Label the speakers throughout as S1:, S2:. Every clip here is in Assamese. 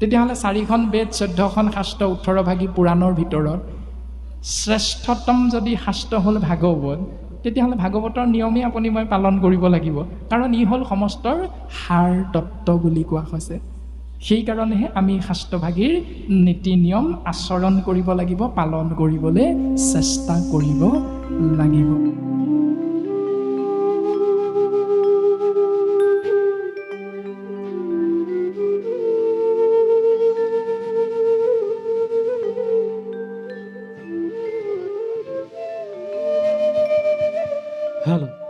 S1: তেতিয়াহ'লে 4খন বেদ 14খন শাস্ত্ৰ 18 ভাগী পুৰাণৰ ভিতৰত শ্ৰেষ্ঠতম যদি শাস্ত্ৰ হ'ল ভাগৱত, তেতিয়াহ'লে ভাগৱতৰ নিয়মেই আপুনি মই পালন কৰিব লাগিব, কাৰণ ই হ'ল সমস্তৰ সাৰ তত্ত্ব বুলি কোৱা হৈছে। সেইকাৰণেহে আমি শাস্ত্ৰভাগীৰ নীতি নিয়ম আচৰণ কৰিব লাগিব, পালন কৰিবলৈ চেষ্টা কৰিব লাগিব।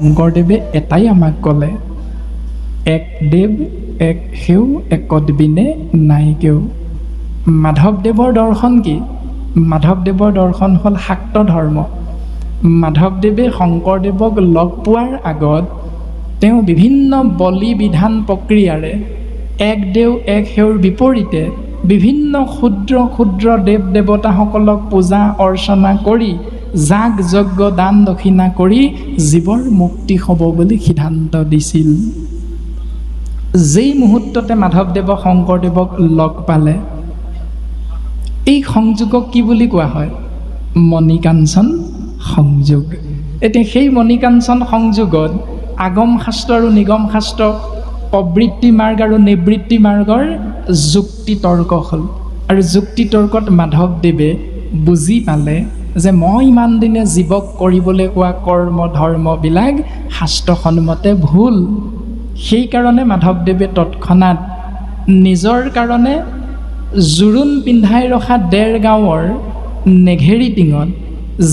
S1: শংকৰদেৱে এটাই আমাক ক'লে, এক দেৱ এক সেউ একত বিনে নাই কেও। মাধৱদেৱৰ দৰ্শন কি? মাধৱদেৱৰ দৰ্শন হ'ল শাক্ত ধৰ্ম। মাধৱদেৱে শংকৰদেৱক লগ পোৱাৰ আগত তেওঁ বিভিন্ন বলি বিধান প্ৰক্ৰিয়াৰে এক দেও এক সেউৰ বিপৰীতে বিভিন্ন ক্ষুদ্ৰ ক্ষুদ্ৰ দেৱ দেৱতাসকলক পূজা অৰ্চনা কৰি যাগ যজ্ঞ দান দক্ষিণা কৰি জীৱৰ মুক্তি হ'ব বুলি সিদ্ধান্ত দিছিল। যেই মুহূৰ্ততে মাধৱদেৱ শংকৰদেৱক লগ পালে, এই সংযোগক কি বুলি কোৱা হয়? মণিকাঞ্চন সংযোগ। এতিয়া সেই মণিকাঞ্চন সংযোগত আগম শাস্ত্ৰ আৰু নিগম শাস্ত্ৰ, প্ৰবৃত্তি মাৰ্গ আৰু নিবৃত্তি মাৰ্গৰ যুক্তি তৰ্ক হ'ল। আৰু যুক্তি তৰ্কত মাধৱদেৱে বুজি পালে যে মই ইমান দিনে জীৱক কৰিবলৈ কোৱা কৰ্ম ধৰ্মবিলাক শাস্ত্ৰসন্মতে ভুল। সেইকাৰণে মাধৱদেৱে তৎক্ষণাত নিজৰ কাৰণে জোৰোণ পিন্ধাই ৰখা দেৰগাঁৱৰ নেঘেৰি টিঙত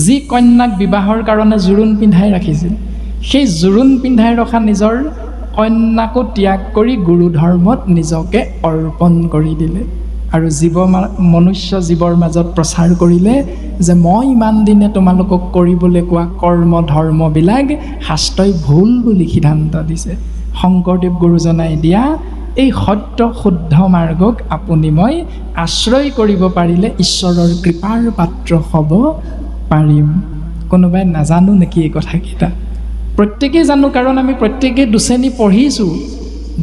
S1: যি কন্যাক বিবাহৰ কাৰণে জোৰোণ পিন্ধাই ৰাখিছিল, সেই জোৰোণ পিন্ধাই ৰখা নিজৰ কন্যাকো ত্যাগ কৰি গুৰু ধৰ্মত নিজকে অৰ্পণ কৰি দিলে আৰু মনুষ্য জীৱৰ মাজত প্ৰচাৰ কৰিলে যে মই ইমান দিনে তোমালোকক কৰিবলৈ কোৱা কৰ্ম ধৰ্মবিলাক শাস্ত্ৰই ভুল বুলি সিদ্ধান্ত দিছে। শংকৰদেৱ গুৰুজনাই দিয়া এই সত্য শুদ্ধ মাৰ্গক আপুনি মই আশ্ৰয় কৰিব পাৰিলে ঈশ্বৰৰ কৃপাৰ পাত্ৰ হ'ব পাৰিম। কোনোবাই নাজানো নেকি এই কথাকেইটা? প্ৰত্যেকেই জানো, কাৰণ আমি প্ৰত্যেকেই দুশ্ৰেণী পঢ়িছোঁ।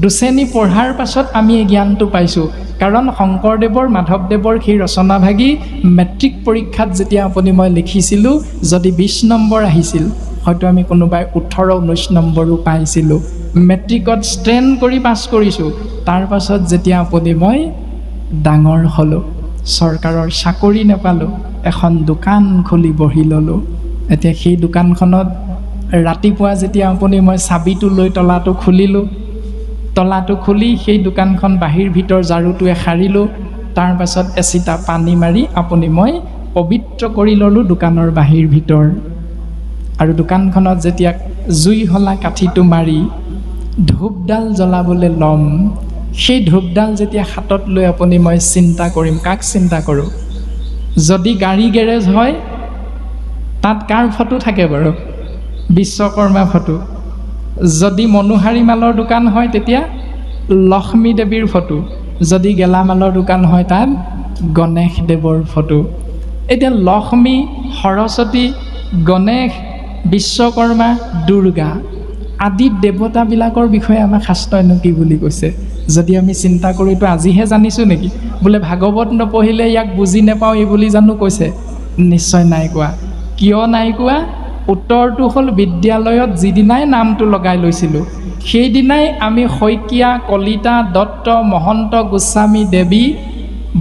S1: দুশ্ৰেণী পঢ়াৰ পাছত আমি এই জ্ঞানটো পাইছোঁ। কাৰণ শংকৰদেৱৰ মাধৱদেৱৰ সেই ৰচনাভাগী মেট্ৰিক পৰীক্ষাত যেতিয়া আপুনি মই লিখিছিলোঁ, যদি 20 নম্বৰ আহিছিল, হয়তো আমি কোনোবাই 18-19 নম্বৰো পাইছিলোঁ। মেট্ৰিকত ষ্ট্ৰেণ্ড কৰি পাছ কৰিছোঁ। তাৰ পাছত যেতিয়া আপুনি মই ডাঙৰ হ'লোঁ, চৰকাৰৰ চাকৰি নাপালোঁ, এখন দোকান খুলি বহি ল'লোঁ। এতিয়া সেই দোকানখনত ৰাতিপুৱা যেতিয়া আপুনি মই চাবিটো লৈ তলাটো খুলিলোঁ, তলাটো খুলি সেই দোকানখন বাহিৰ ভিতৰ ঝাৰুটোৱে সাৰিলোঁ, তাৰ পাছত এচিটা পানী মাৰি আপুনি মই পবিত্ৰ কৰি ল'লোঁ দোকানৰ বাহিৰ ভিতৰ। আৰু দোকানখনত যেতিয়া জুই হলা কাঠিটো মাৰি ধূপডাল জ্বলাবলৈ ল'ম, সেই ধূপডাল যেতিয়া হাতত লৈ আপুনি মই চিন্তা কৰিম, কাক চিন্তা কৰোঁ? যদি গাড়ী গেৰেজ হয়, তাত কাৰ ফটো থাকে বাৰু? বিশ্বকৰ্মা ফটো। যদি মনোহাৰী মালৰ দোকান হয়, তেতিয়া লক্ষ্মী দেৱীৰ ফটো। যদি গেলামালৰ দোকান হয়, তাত গণেশ দেৱৰ ফটো। এতিয়া লক্ষ্মী, সৰস্বতী, গণেশ, বিশ্বকৰ্মা, দুৰ্গা আদি দেৱতাবিলাকৰ বিষয়ে আমাক শাস্ত্ৰইনো কি বুলি কৈছে? যদি আমি চিন্তা কৰোঁ, এইটো আজিহে জানিছোঁ নেকি? বোলে ভাগৱত নপঢ়িলে ইয়াক বুজি নাপাওঁ এই বুলি জানো কৈছে? নিশ্চয় নাই কোৱা। কিয় নাই কোৱা? উত্তৰটো হ'ল বিদ্যালয়ত যিদিনাই নামটো লগাই লৈছিলোঁ, সেইদিনাই আমি শইকীয়া, কলিতা, দত্ত, মহন্ত, গোস্বামী, দেৱী,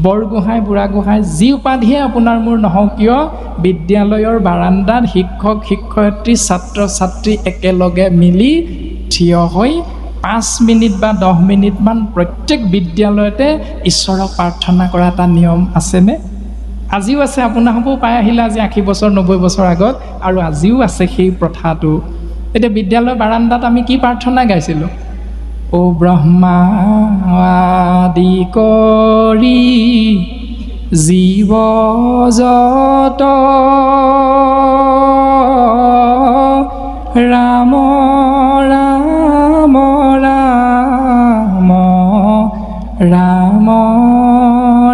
S1: বৰগোহাঁই, বুঢ়াগোহাঁই যি উপাধিয়ে আপোনাৰ মোৰ নহওক কিয়, বিদ্যালয়ৰ বাৰান্দাত শিক্ষক শিক্ষয়িত্ৰী ছাত্ৰ ছাত্ৰী একেলগে মিলি থিয় হৈ 5 মিনিট বা 10 মিনিটমান প্ৰত্যেক বিদ্যালয়তে ঈশ্বৰক প্ৰাৰ্থনা কৰা এটা নিয়ম আছেনে? আজিও আছে। আপোনালোকেও পাই আহিলে আজি 80 বছৰ 90 বছৰ আগত, আৰু আজিও আছে সেই প্ৰথাটো। এতিয়া বিদ্যালয়ৰ বাৰান্দাত আমি কি প্ৰাৰ্থনা গাইছিলোঁ? ও ব্ৰহ্মা আদি কৰি জীৱ যত ৰাম ৰাম ৰাম ৰাম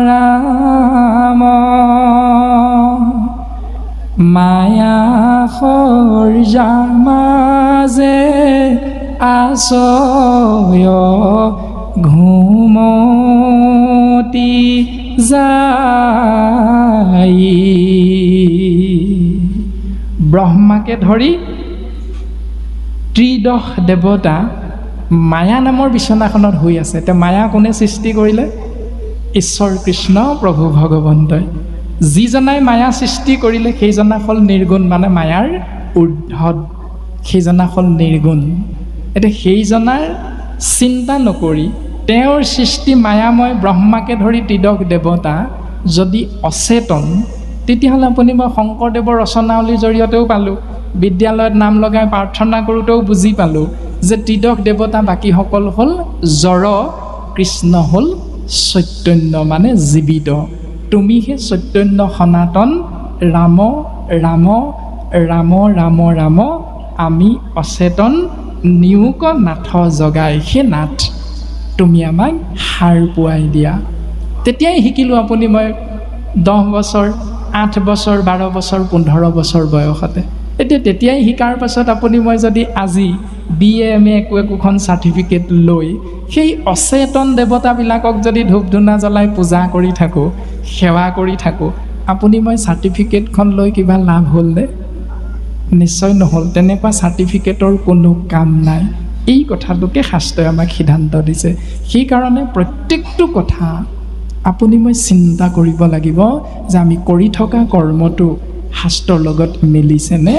S1: ৰাম মায়া সৰ্জা মাজে আছয় ঘুমতি যাই ব্ৰহ্মাকে ধৰি ত্ৰিদশ দেৱতা মায়া নামৰ বিচনাখনত শুই আছে। এতিয়া মায়া কোনে সৃষ্টি কৰিলে? ঈশ্বৰ কৃষ্ণ প্ৰভু ভগৱন্তই। যিজনাই মায়া সৃষ্টি কৰিলে সেইজনা হ'ল নিৰ্গুণ, মানে মায়াৰ ঊৰ্ধ্বত, সেইজনা হ'ল নিৰ্গুণ। এতিয়া সেইজনাৰ চিন্তা নকৰি তেওঁৰ সৃষ্টি মায়াময় ব্ৰহ্মাকে ধৰি ত্ৰিদশ দেৱতা যদি অচেতন, তেতিয়াহ'লে আপুনি মই শংকৰদেৱৰ ৰচনাৱলীৰ জৰিয়তেও পালোঁ, বিদ্যালয়ত নাম লগাই প্ৰাৰ্থনা কৰোঁতেও বুজি পালোঁ যে ত্ৰিদশ দেৱতা বাকীসকল হ'ল জড়, কৃষ্ণ হ'ল চৈতন্য, মানে জীৱিত। তুমিহে চৈতন্য সনাতন, ৰাম ৰাম ৰাম ৰাম ৰাম, আমি অচেতন নিয়োগ নাথ জগাই। সেই নাথ তুমি আমাক সাৰ পুৱাই দিয়া। তেতিয়াই শিকিলোঁ আপুনি মই 10 বছৰ, 8 বছৰ, 12 বছৰ, 15 বছৰ বয়সতে। এতিয়া তেতিয়াই শিকাৰ পাছত আপুনি মই যদি আজি BA MA একোখন চাৰ্টিফিকেট লৈ সেই অচেতন দেৱতাবিলাকক যদি ধূপ ধূনা জ্বলাই পূজা কৰি থাকোঁ, সেৱা কৰি থাকোঁ, আপুনি মই চাৰ্টিফিকেটখন লৈ কিবা লাভ হ'লনে? নিশ্চয় নহ'ল। তেনেকুৱা চাৰ্টিফিকেটৰ কোনো কাম নাই। এই কথাটোকে শাস্ত্ৰই আমাক সিদ্ধান্ত দিছে। সেইকাৰণে প্ৰত্যেকটো কথা আপুনি মই চিন্তা কৰিব লাগিব যে আমি কৰি থকা কৰ্মটো শাস্ত্ৰৰ লগত মিলিছেনে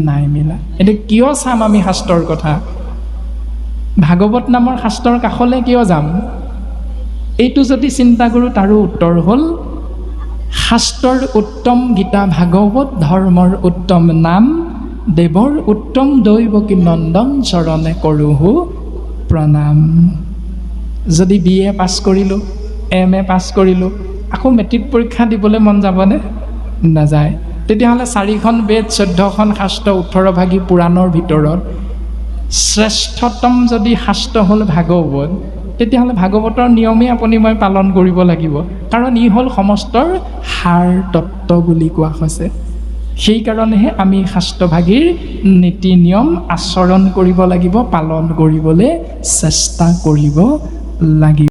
S1: নাই মিলা। এতিয়া কিয় চাম আমি শাস্ত্ৰৰ কথা? ভাগৱত নামৰ শাস্ত্ৰৰ কাষলৈ কিয় যাম? এইটো যদি চিন্তা কৰোঁ তাৰো উত্তৰ হ'ল শাস্ত্ৰৰ উত্তম গীতা ভাগৱত, ধৰ্মৰ উত্তম নাম, দেৱৰ উত্তম দৈৱকী নন্দন, চৰণে কৰোহো প্ৰণাম। যদি BA পাছ কৰিলোঁ, MA পাছ কৰিলোঁ, আকৌ মেট্ৰিক পৰীক্ষা দিবলৈ মন যাবনে? নাযায়। তেতিয়াহ'লে 4খন বেদ, 14খন শাস্ত্ৰ, 18 ভাগী পুৰাণৰ ভিতৰত শ্ৰেষ্ঠতম যদি শাস্ত্ৰ হ'ল ভাগৱত, তেতিয়াহ'লে ভাগৱতৰ নিয়মেই আপুনি মই পালন কৰিব লাগিব, কাৰণ ই হ'ল সমস্তৰ সাৰ তত্ত্ব বুলি কোৱা হৈছে। সেইকাৰণেহে আমি শাস্ত্ৰভাগীৰ নীতি নিয়ম আচৰণ কৰিব লাগিব, পালন কৰিবলৈ চেষ্টা কৰিব লাগিব।